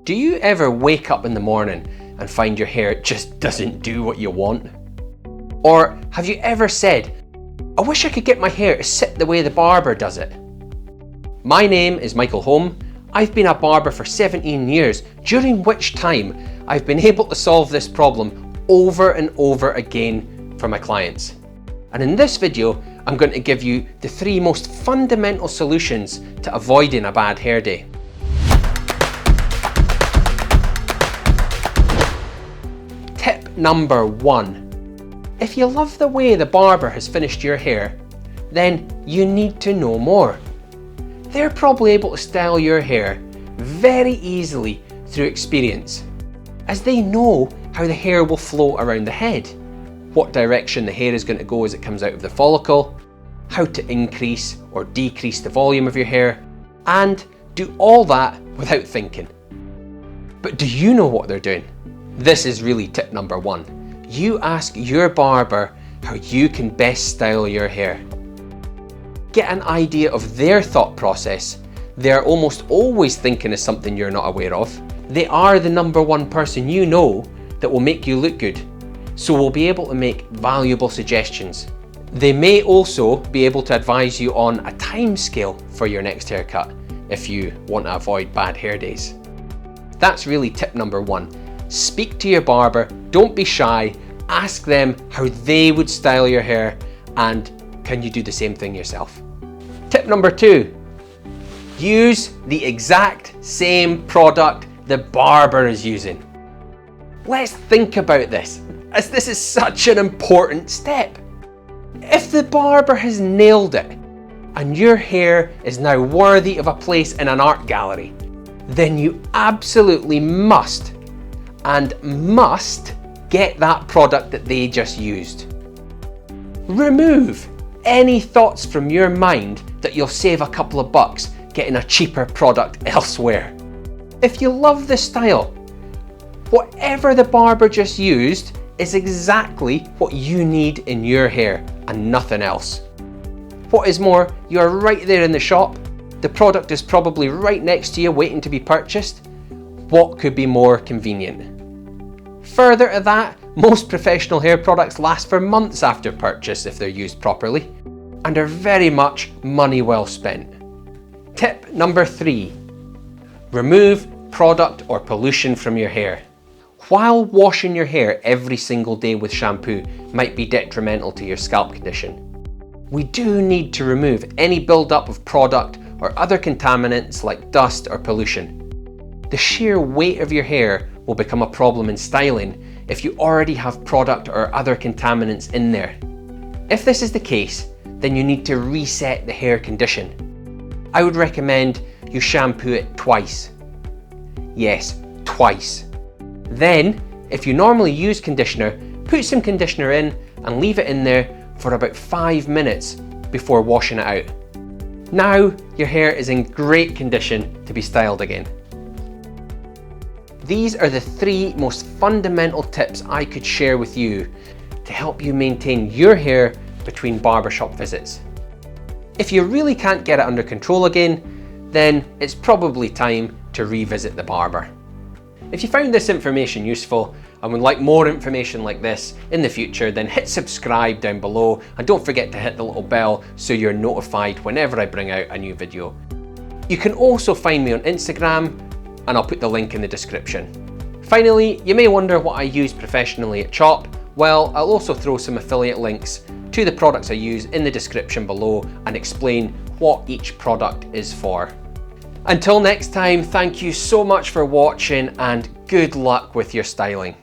Do you ever wake up in the morning and find your hair just doesn't do what you want? Or have you ever said, I wish I could get my hair to sit the way the barber does it? My name is Michael Home. I've been a barber for 17 years, during which time I've been able to solve this problem over and over again for my clients. And in this video, I'm going to give you the 3 most fundamental solutions to avoiding a bad hair day. Tip number 1. If you love the way the barber has finished your hair, then you need to know more. They're probably able to style your hair very easily through experience, as they know how the hair will flow around the head, what direction the hair is going to go as it comes out of the follicle, how to increase or decrease the volume of your hair, and do all that without thinking. But do you know what they're doing? This is really tip number 1. You ask your barber how you can best style your hair. Get an idea of their thought process. They're almost always thinking of something you're not aware of. They are the number 1 person you know that will make you look good, so will be able to make valuable suggestions. They may also be able to advise you on a time scale for your next haircut if you want to avoid bad hair days. That's really tip number 1. Speak to your barber, don't be shy, ask them how they would style your hair, and can you do the same thing yourself? Tip number 2. Use the exact same product the barber is using. Let's think about this, as this is such an important step. If the barber has nailed it, and your hair is now worthy of a place in an art gallery, then you absolutely must get that product that they just used. Remove any thoughts from your mind that you'll save a couple of bucks getting a cheaper product elsewhere. If you love the style, whatever the barber just used is exactly what you need in your hair and nothing else. What is more, you are right there in the shop, the product is probably right next to you waiting to be purchased. What could be more convenient? Further to that, most professional hair products last for months after purchase if they're used properly, and are very much money well spent. Tip number 3. Remove product or pollution from your hair. While washing your hair every single day with shampoo might be detrimental to your scalp condition, we do need to remove any buildup of product or other contaminants like dust or pollution. The sheer weight of your hair will become a problem in styling if you already have product or other contaminants in there. If this is the case, then you need to reset the hair condition. I would recommend you shampoo it twice. Yes, twice. Then, if you normally use conditioner, put some conditioner in and leave it in there for about 5 minutes before washing it out. Now your hair is in great condition to be styled again. These are the 3 most fundamental tips I could share with you to help you maintain your hair between barbershop visits. If you really can't get it under control again, then it's probably time to revisit the barber. If you found this information useful and would like more information like this in the future, then hit subscribe down below and don't forget to hit the little bell so you're notified whenever I bring out a new video. You can also find me on Instagram, and I'll put the link in the description. Finally, you may wonder what I use professionally at Chop. Well, I'll also throw some affiliate links to the products I use in the description below and explain what each product is for. Until next time, thank you so much for watching and good luck with your styling.